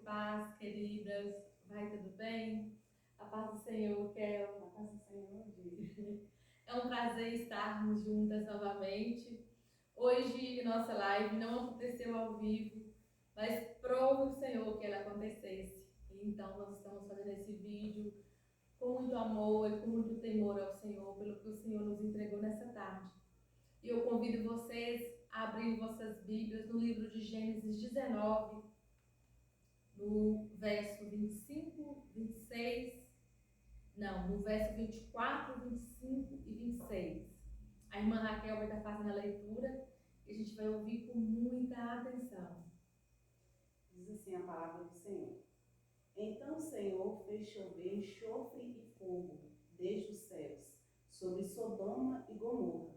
paz, queridas. Vai tudo bem? A paz do Senhor, Kel. A paz do Senhor, Di. É um prazer estarmos juntas novamente. Hoje, nossa live não aconteceu ao vivo, mas prove o Senhor que ela acontecesse. Então, nós estamos fazendo esse vídeo com muito amor e com muito temor ao Senhor, pelo que o Senhor nos entregou nessa tarde. E eu convido vocês a abrir vossas Bíblias no livro de Gênesis 19, no verso 25, 26, não, no verso 24, 25 e 26. A irmã Raquel vai estar fazendo a leitura e a gente vai ouvir com muita atenção. Diz assim a palavra do Senhor. Então o Senhor fez chover enxofre e fogo desde os céus sobre Sodoma e Gomorra,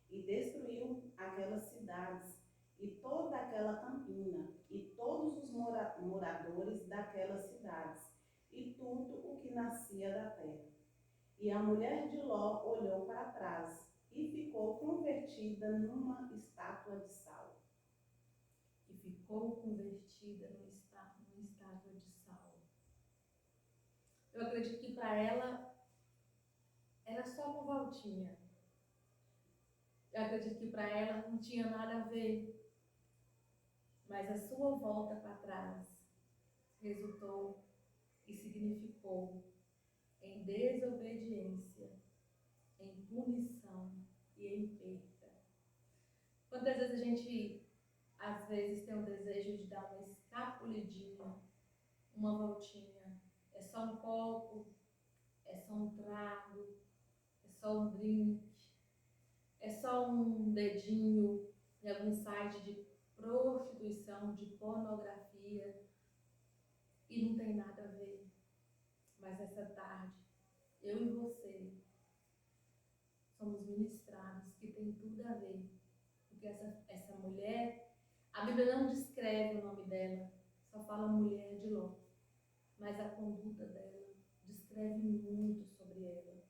e destruiu aquelas cidades e toda aquela campina e todos os moradores daquelas cidades e tudo o que nascia da terra. E a mulher de Ló olhou para trás e ficou convertida numa estátua de sal. E ficou convertida numa estátua de sal. Eu acredito que para ela era só uma voltinha. Eu acredito que para ela não tinha nada a ver. Mas a sua volta para trás resultou e significou em desobediência, em punição e em perda. Quantas vezes a gente, às vezes, tem o desejo de dar uma escapulidinha, uma voltinha, é só um copo, é só um trago, é só um drink, é só um dedinho em algum site de prostituição, de pornografia, e não tem nada a ver. Mas essa tarde, eu e você somos ministrados que tem tudo a ver. Porque essa mulher, a Bíblia não descreve o nome dela, só fala mulher de Ló. Mas a conduta dela descreve muito sobre ela.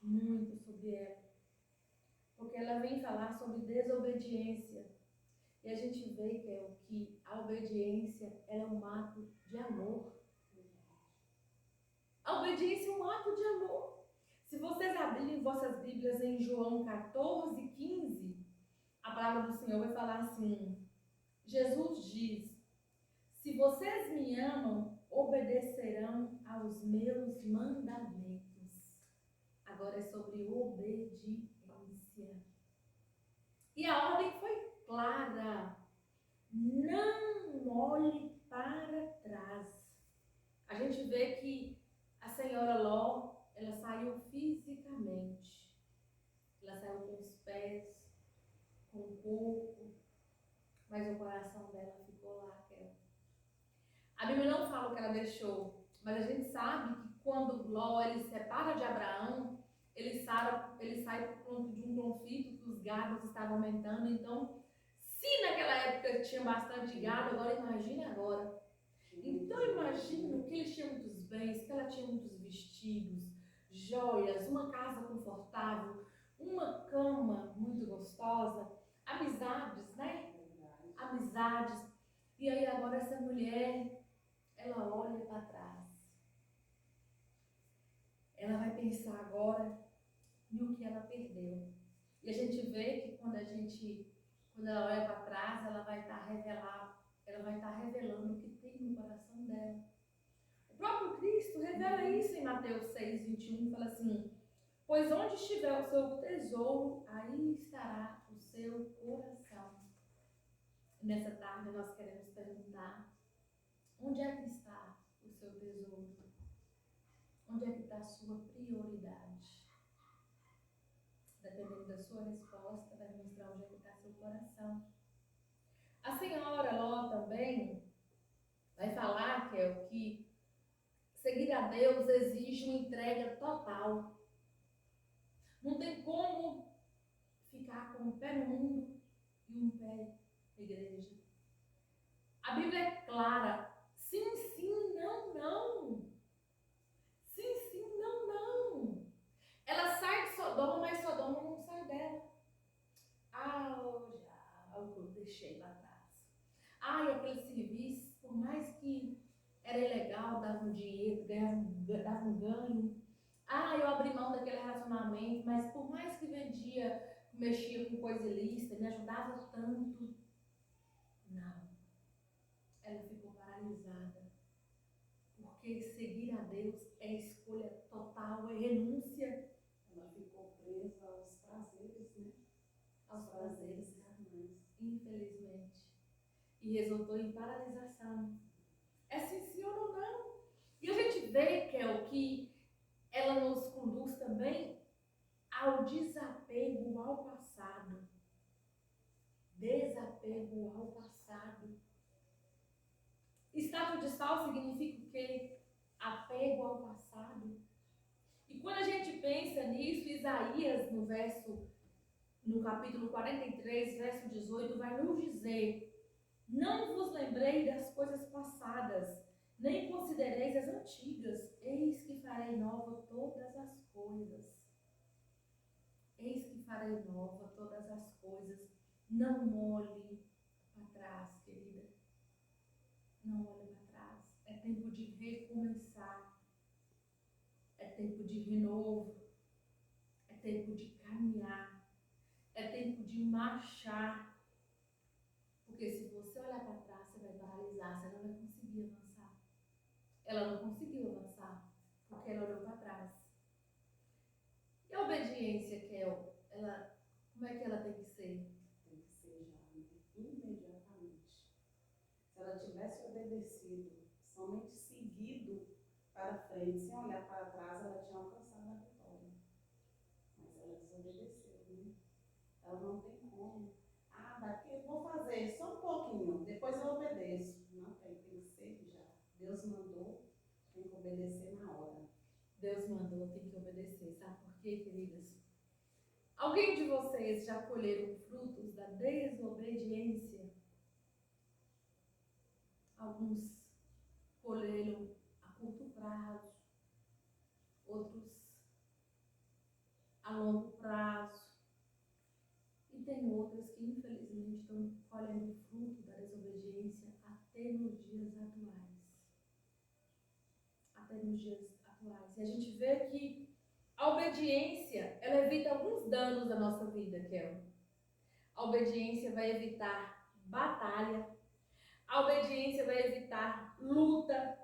Muito sobre ela. Porque ela vem falar sobre desobediência. E a gente vê que a obediência é um ato de amor. A obediência é um ato de amor. Se vocês abrirem vossas Bíblias em João 14, 15, a palavra do Senhor vai falar assim: Jesus diz: se vocês me amam, obedecerão aos meus mandamentos. Agora é sobre obediência. E a ordem foi clara: não olhe para trás. A gente vê que a senhora Ló, ela saiu fisicamente. Ela saiu com os pés, com o corpo, mas o coração dela ficou lá. A Bíblia não fala o que ela deixou, mas a gente sabe que quando Ló ele se separa de Abraão, ele sai por conta de um conflito que os gados estavam aumentando. Então, se naquela época tinha bastante gado, agora imagine agora. Então imagino que eles tinham muitos bens, que ela tinha muitos vestidos, joias, uma casa confortável, uma cama muito gostosa, amizades, né? Amizades. E aí agora essa mulher, ela olha para trás. Ela vai pensar agora no que ela perdeu. E a gente vê que quando ela olha para trás, ela vai estar revelando o que tem no coração dela. O próprio Cristo revela isso em Mateus 6, 21, fala assim: pois onde estiver o seu tesouro, aí estará o seu coração. E nessa tarde nós queremos perguntar: onde é que está o seu tesouro? Onde é que está a sua prioridade? Dependendo da sua resposta, vai mostrar onde é que está seu coração. A senhora Ló também vai falar, que seguir a Deus exige uma entrega total. Não tem como ficar com um pé no mundo e um pé na igreja. A Bíblia é clara. Sim, sim, não, não. Sim, sim, não, não. Ela sai de Sodoma, mas Sodoma não sai dela. Já, o que eu deixei lá atrás. Aquele serviço, por mais que sexual, dava um dinheiro, dava um ganho. Ah, eu abri mão daquele relacionamento, mas por mais que vendia, mexia com coisa ilícita, me ajudava tanto. Não, ela ficou paralisada. Porque seguir a Deus é escolha total, é renúncia. Ela ficou presa aos prazeres, né? Aos prazeres, carnais. infelizmente. E resultou em paralisação. É sim, senhor ou não? E a gente vê, Kel, que ela nos conduz também ao desapego ao passado. Desapego ao passado. Estátua de sal significa o quê? Apego ao passado. E quando a gente pensa nisso, Isaías, no capítulo 43, verso 18, vai nos dizer: não vos lembrei das coisas passadas, nem considereis as antigas. Eis que farei nova todas as coisas. Eis que farei nova todas as coisas. Não olhe para trás, querida. Não olhe para trás. É tempo de recomeçar. É tempo de renovo. É tempo de caminhar. É tempo de marchar. Porque se você olhar para trás, você vai paralisar, você não vai conseguir avançar. Ela não conseguiu avançar, porque ela olhou para trás. E a obediência, Kel, como é que ela tem que ser? Tem que ser já, né? Imediatamente. Se ela tivesse obedecido, somente seguido para frente, sem olhar para trás, ela tinha alcançado a vitória. Mas ela desobedeceu, né? Ela não tem como. Ah, daqui eu vou fazer só um pouquinho, depois eu obedeço. Não tem que ser já. Deus mandou, tem que obedecer na hora. Deus mandou, tem que obedecer. Sabe por quê, queridas? Alguém de vocês já colheram frutos da desobediência? Alguns colheram a curto prazo, outros a longo prazo. E tem outras que, infelizmente, estão colhendo o fruto da desobediência até nos dias atuais. Até nos dias atuais. E a gente vê que a obediência, ela evita alguns danos da nossa vida, Kel. A obediência vai evitar batalha. A obediência vai evitar luta,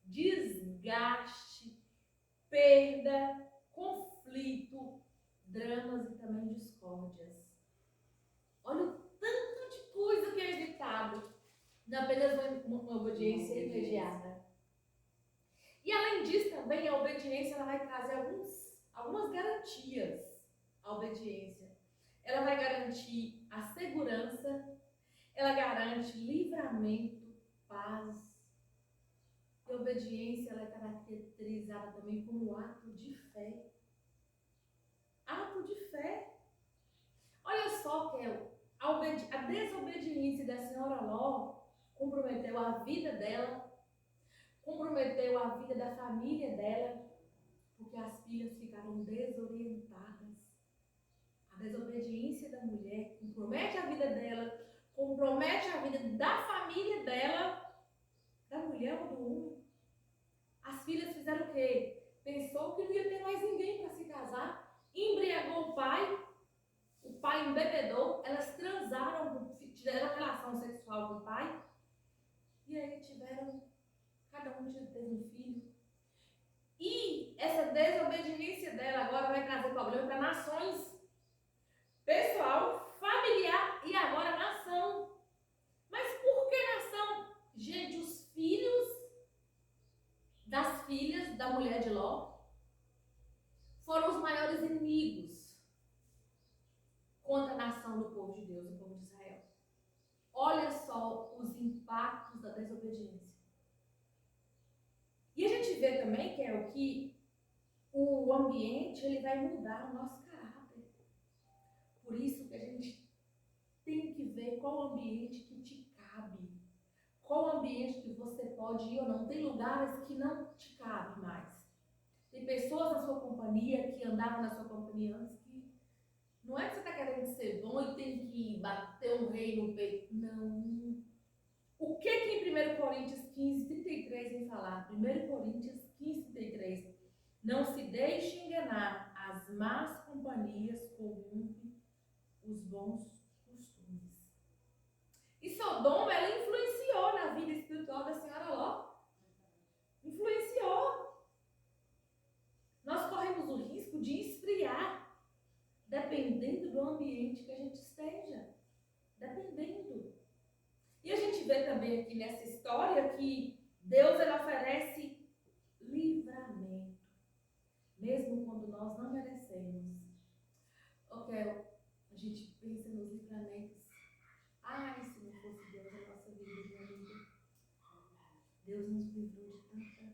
desgaste, perda, conflito, dramas e também discórdias. Olha o tanto de coisa que é evitado na apenas uma obediência imediata. E além disso também, a obediência ela vai trazer algumas garantias à obediência. Ela vai garantir a segurança, ela garante livramento, paz. E a obediência ela é caracterizada também como ato de fé. Ato de fé. Olha só, Kel, a desobediência da senhora Ló comprometeu a vida dela, comprometeu a vida da família dela, porque as filhas ficaram desorientadas. A desobediência da mulher compromete a vida dela, compromete a vida da família dela, da mulher ou do homem. As filhas fizeram o quê? Pensou que não ia ter mais ninguém para se casar, embriagou o pai embebedou, elas transaram, tiveram relação sexual com o pai, e aí cada um teve um filho. E essa desobediência dela agora vai trazer problema para nações. Pessoal, familiar e agora nação. Mas por que nação? Gente, os filhos das filhas da mulher de Ló foram os maiores inimigos contra a nação do povo de Deus, o povo de Israel. Olha só os impactos da desobediência. E a gente vê também, que o ambiente ele vai mudar o nosso caráter. Por isso que a gente tem que ver qual ambiente que te cabe. Qual ambiente que você pode ir ou não. Tem lugares que não te cabe mais. Tem pessoas na sua companhia que andavam na sua companhia antes que não é que você está querendo ser bom e tem que bater um rei no peito. Não. O que em 1 Coríntios 15, 33 33 vem falar, 1 Coríntios 15, 33. Não se deixe enganar, as más companhias corrompem os bons costumes. E Sodoma, ela influenciou na vida espiritual da senhora Ló. Influenciou. Nós corremos o risco de esfriar, dependendo do ambiente que a gente esteja. Dependendo. E a gente vê também aqui nessa história que Deus ele oferece livramento, mesmo quando nós não merecemos. Ok, a gente pensa nos livramentos. Ai, se não fosse Deus na nossa vida, minha amiga. Deus nos livrou de tanta.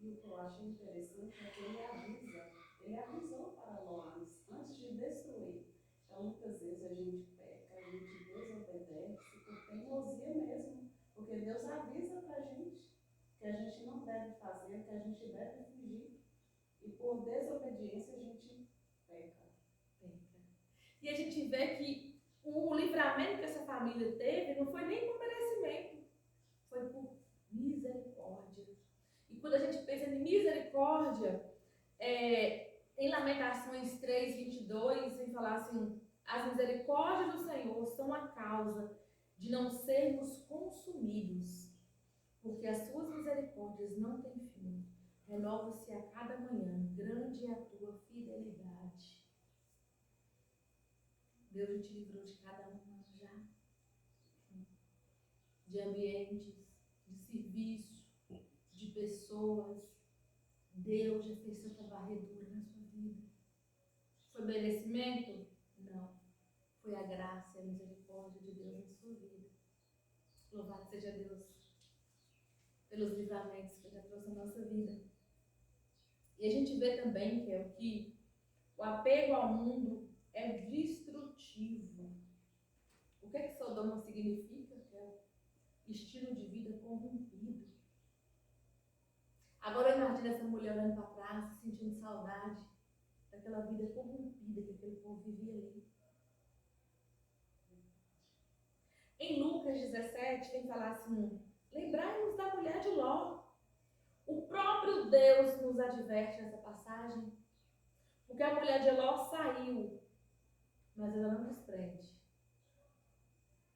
E o que eu acho interessante é que ele avisou para Ló antes de destruir. Então, muitas vezes a gente peca, a gente desobedece por teimosia mesmo, porque Deus avisa para a gente que a gente não deve fazer, que a gente deve fugir. E por desobediência a gente peca. E a gente vê que o livramento que essa família teve não foi nem por merecimento, foi por misericórdia. E quando a gente pensa em misericórdia, em Lamentações 3, 22, vem falar assim, as misericórdias do Senhor são a causa de não sermos consumidos, porque as suas misericórdias não têm fim. Renova-se a cada manhã, grande é a tua fidelidade. Deus te livrou de cada um já, de ambientes, de serviço, de pessoas. Deus já fez tanta varredura na sua vida. Foi merecimento? Não. Foi a graça e a misericórdia de Deus na sua vida. Louvado seja Deus pelos livramentos que Ele já trouxe na nossa vida. E a gente vê também que o apego ao mundo é destrutivo. O que Sodoma significa? Que é o estilo de vida corrompido. Agora imagina essa mulher olhando para trás, sentindo saudade daquela vida corrompida que aquele povo vivia ali. Em Lucas 17, vem falar assim, lembrai-nos da mulher de Ló. O próprio Deus nos adverte nessa passagem, porque a mulher de Ló saiu, mas ela não desprende.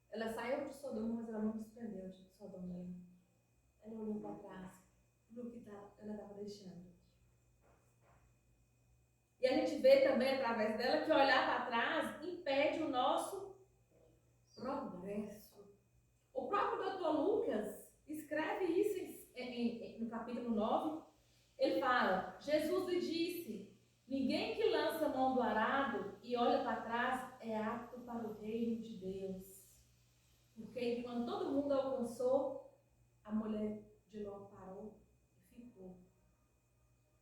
Ela saiu de Sodoma, mas ela não desprendeu de Sodoma. Ela olhou para trás, no que ela estava deixando. E a gente vê também através dela que olhar para trás impede o nosso progresso. O próprio Dr. Lucas escreve isso no capítulo 9. Ele fala, Jesus lhe disse, ninguém que lança a mão do arado e olha para trás é apto para o reino de Deus. Porque quando todo mundo alcançou, a mulher de Ló parou e ficou.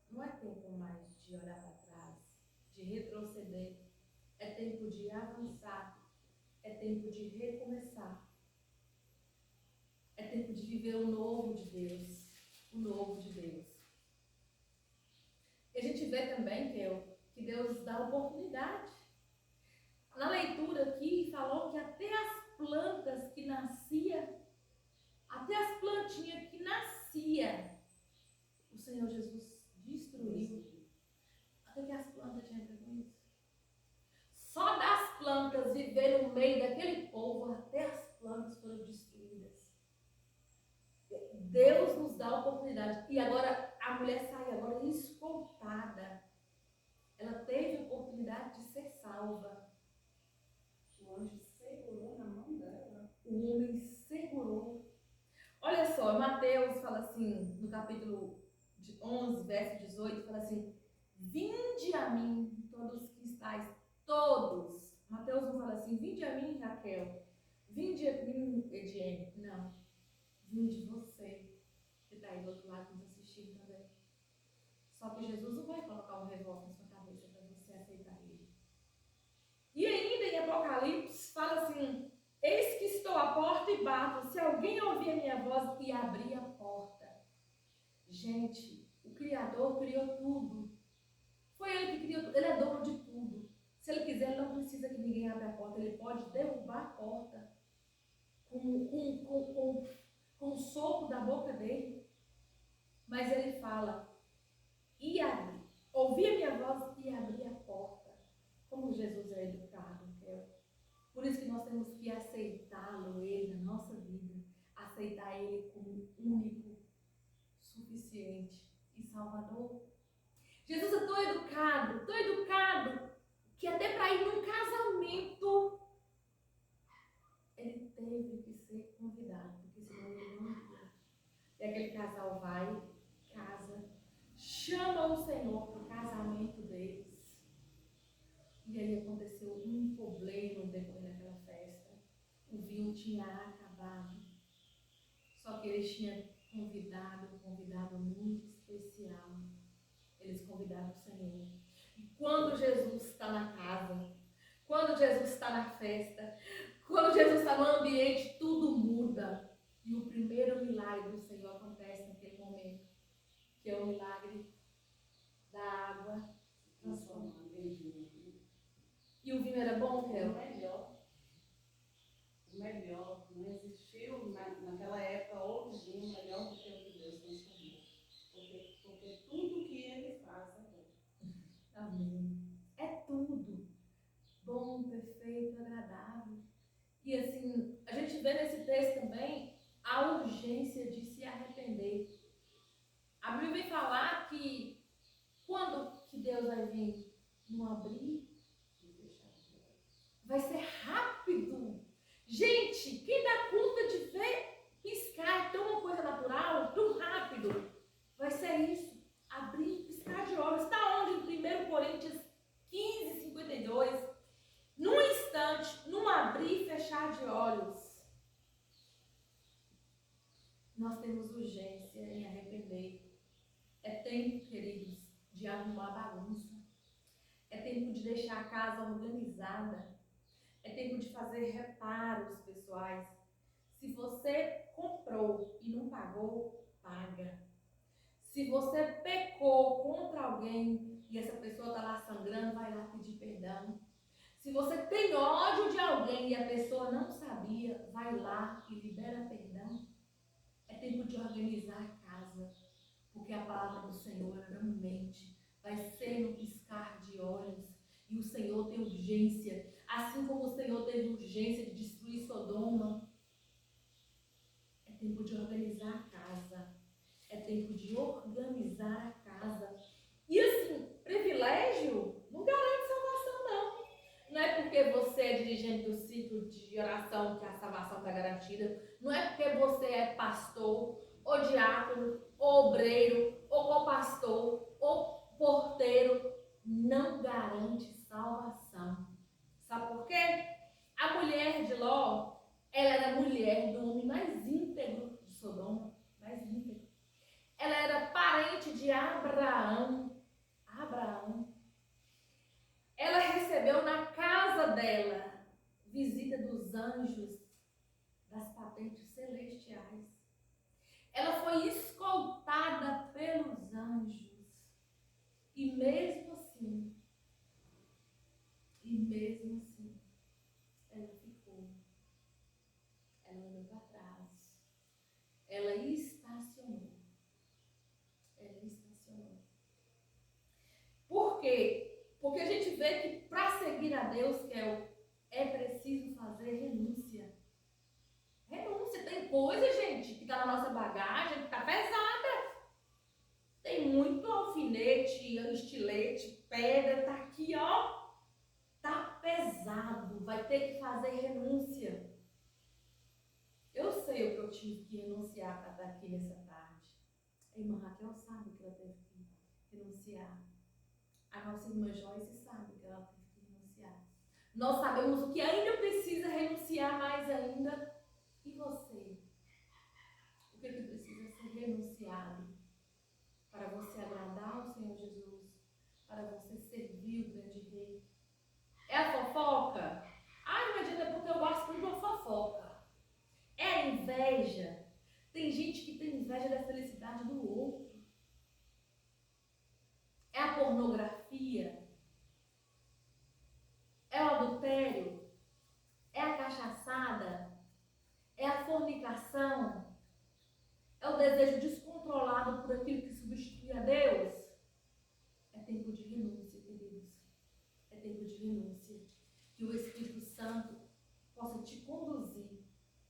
Não é tempo mais de olhar para trás, de retroceder. É tempo de avançar. É tempo de recomeçar. É tempo de viver o novo de Deus. O novo de Deus. E a gente vê também, que Deus dá oportunidade. Na leitura aqui, falou que até as plantas que nasciam, até as plantinhas que nasciam, o Senhor Jesus destruiu. Até que as plantas tinham a ver com isso. Só das plantas viver no meio daquele povo, até as plantas foram destruídas. Deus nos dá a oportunidade. E agora a mulher sai agora escoltada. Ela teve a oportunidade de ser salva. O anjo segurou na mão dela. O homem segurou. Olha só, Mateus fala assim, no capítulo 11, verso 18, fala assim, vinde a mim, todos que estáis, todos. Mateus não fala assim, vinde a mim, Raquel. Vinde a mim, Ediene. Não. Vinde você, que está aí do outro lado nos assistindo também. Só que Jesus não vai colocar um revólver na sua cabeça para você aceitar ele. E ainda em Apocalipse fala assim, eis que estou à porta e bato, se alguém ouvir a minha voz e abrir a porta. Gente, o Criador criou tudo. Foi ele que criou tudo, ele é dono de tudo. Se ele quiser, ele não precisa que ninguém abra a porta, ele pode derrubar a porta com com o sopro da boca dele. Mas ele fala, e abri, ouvi a minha voz e abri a porta. Como Jesus é educado, por isso que nós temos que aceitá-lo, ele, na nossa vida. Aceitar ele como único, suficiente e salvador. Jesus é tão educado, que até para ir num casamento, ele teve que ser convidado, porque senão ele não ia. E aquele casal vai, casa, chama o Senhor para o casamento deles. E aí aconteceu um problema depois daquela festa. O vinho tinha acabado. Só que eles tinham convidado um convidado muito especial. Eles convidaram o Senhor. E quando Jesus está na casa, quando Jesus está na festa, quando Jesus está no ambiente, tudo muda. E o primeiro milagre do Senhor acontece naquele momento, que é o milagre da água transformada em vinho. E o vinho era bom, Kel? O melhor, não existiu naquela época outro vinho melhor do que o que Deus transformou. Porque tudo que ele faz é bom. Amém. É tudo bom, perfeito, agradável. E assim, a gente vê nesse texto também a urgência de se arrepender. A Bíblia vem falar que quando que Deus vai vir? No abrir e fechar de olhos. Vai ser rápido. Gente, quem dá conta de ver piscar, é tão uma coisa natural, tão rápido. Vai ser isso. Abrir e piscar de olhos. Está onde? Em 1 Coríntios 15, 52. Num instante, num abrir e fechar de olhos. Nós temos urgência em arrepender. É tempo, queridos, de arrumar bagunça. É tempo de deixar a casa organizada. É tempo de fazer reparos pessoais. Se você comprou e não pagou, paga. Se você pecou contra alguém e essa pessoa está lá sangrando, vai lá pedir perdão. Se você tem ódio de alguém e a pessoa não sabia, vai lá e libera perdão. É tempo de organizar a casa, porque a palavra do Senhor realmente vai ser no piscar de olhos. E o Senhor tem urgência, assim como o Senhor teve urgência de destruir Sodoma. É tempo de organizar a casa. É tempo de organizar a casa. E assim, privilégio não garante salvação, não. Não é porque você é dirigente do ciclo de oração que a salvação está garantida. Não é porque você é pastor, ou diácono, ou obreiro, ou co-pastor, ou porteiro. Não garante salvação. Sabe por quê? A mulher de Ló, ela era mulher do homem mais íntegro de Sodoma. Mais íntegro. Ela era parente de Abraão. Ela recebeu na casa dela visita dos anjos das patentes celestiais. Ela foi escoltada pelos anjos. E mesmo assim, ela ficou. Ela olhou para trás. Ela estacionou. Por quê? Porque a gente vê que para seguir a Deus, é preciso fazer renúncia. Renúncia. Tem coisa, gente, que está na nossa bagagem, que está pesada. Tem muito alfinete, estilete, pedra, tá aqui, ó. Tá pesado. Vai ter que fazer renúncia. Eu sei o que eu tive que renunciar para estar aqui nessa tarde. A irmã Raquel sabe que ela teve que renunciar. A nossa irmã Joyce sabe que ela teve que renunciar. Nós sabemos o que ainda precisa renunciar mais ainda. E você? O que precisa ser renunciado para você agradar o Senhor Jesus? Para você servir o grande rei? É a fofoca? Ah, não adianta, porque eu gosto muito da fofoca. É a inveja. Tem gente que tem inveja da felicidade do outro. É a pornografia? É o adultério? É a cachaçada? É a fornicação? desejo descontrolado por aquilo que substitui a Deus, é tempo de renúncia, queridos. É tempo de renúncia. Que o Espírito Santo possa te conduzir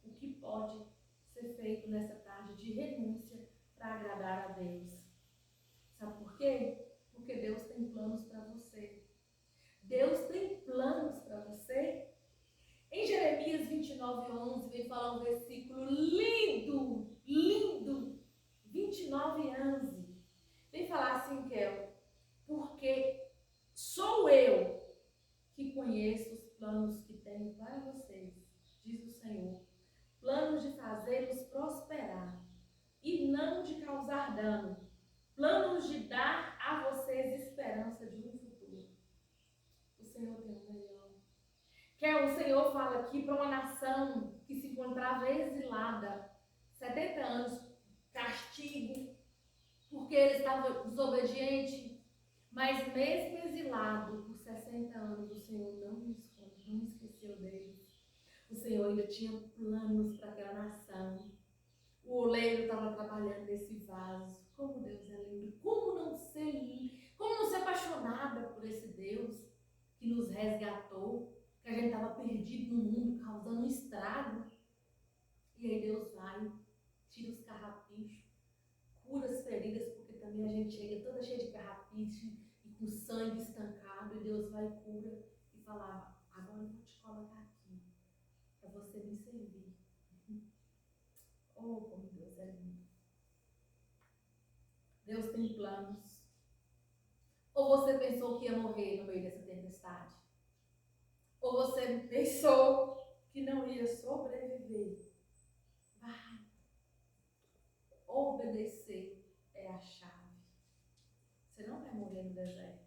o que pode ser feito nessa tarde de renúncia para agradar a Deus. Sabe por quê? Porque Deus tem planos para você. Deus tem planos para você. Em Jeremias 29:11 vem falar um versículo lindo, lindo. 29:11. Vem falar assim, Kel, porque sou eu que conheço os planos que tenho para vocês, diz o Senhor. Planos de fazê-los prosperar e não de causar dano. Planos de dar a vocês esperança de um futuro. O Senhor tem o melhor. Que o Senhor fala aqui para uma nação que se encontrava exilada, 70 anos, castigo, porque ele estava desobediente, mas mesmo exilado por 60 anos, o Senhor não esqueceu deles. O Senhor ainda tinha planos para aquela nação. O oleiro estava trabalhando nesse vaso. Como Deus é lindo. Como não ser apaixonada por esse Deus que nos resgatou, que a gente estava perdido no mundo, causando um estrago. E aí Deus vai, tira os carrapichos, cura as feridas, porque também a gente chega toda cheia de carrapicho e com sangue estancado, e Deus vai e cura e falava, agora eu vou te colocar aqui, para você me servir. Oh, como Deus é lindo. Deus tem planos. Ou você pensou que ia morrer no meio dessa tempestade? Ou você pensou que não ia sobreviver? Vai. Obedecer é a chave. Você não vai morrer no deserto.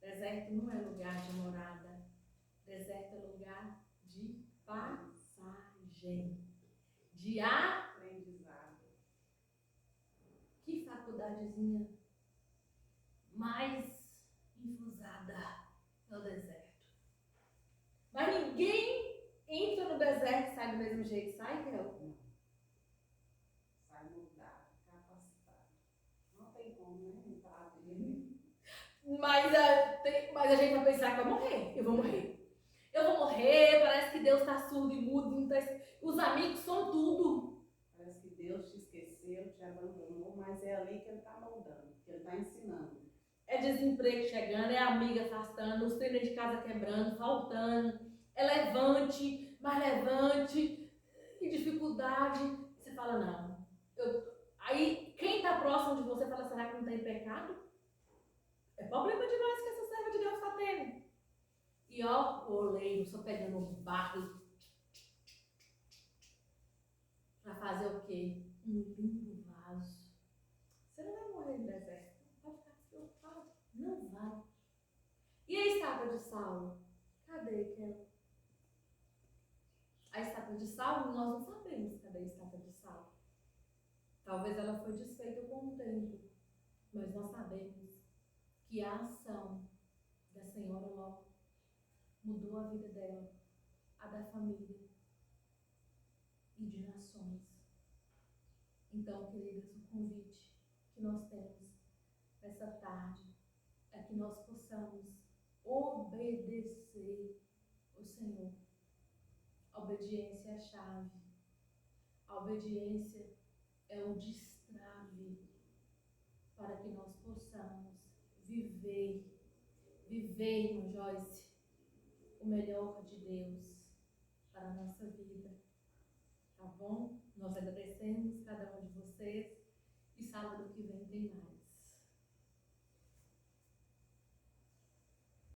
Deserto não é lugar de morada. Deserto é lugar de passagem. De aprendizado. Que faculdadezinha mais infusada no deserto. Mas ninguém entra no deserto e sai do mesmo jeito. Sai, Kel? Não. Sai mudado, capacitado. Não tem como, né? Entrar dele. Mas a gente vai pensar que vai morrer. Eu vou morrer. Eu vou morrer, parece que Deus está surdo e mudo. Os amigos são tudo. Parece que Deus te esqueceu, te abandonou, mas é ali que Ele está moldando, que Ele está ensinando. É desemprego chegando, é amiga afastando, os treinos de casa quebrando, faltando, é levante, mais levante, e dificuldade. Você fala, não. Aí, quem está próximo de você fala, será que não tem pecado? É problema demais que essa serva de Deus está tendo. E ó, o oleiro só pegando barro para fazer o quê? Um lindo vaso. Você não vai morrer no deserto. Não pode ficar despreocupado. Não vai. E a estátua de Saulo? Cadê, Kel? A estátua de Saulo, nós não sabemos cadê a estátua de Saulo. Talvez ela foi desfeita com o tempo. Mas nós sabemos que a ação da senhora Ló mudou a vida dela, a da família e de nações. Então, queridas, o convite que nós temos nessa tarde é que nós possamos obedecer o Senhor. A obediência é a chave. A obediência é o destrave para que nós possamos viver, irmã Joyce, o melhor de Deus para a nossa vida. Tá bom? Nós agradecemos cada um de vocês e sábado que vem tem mais.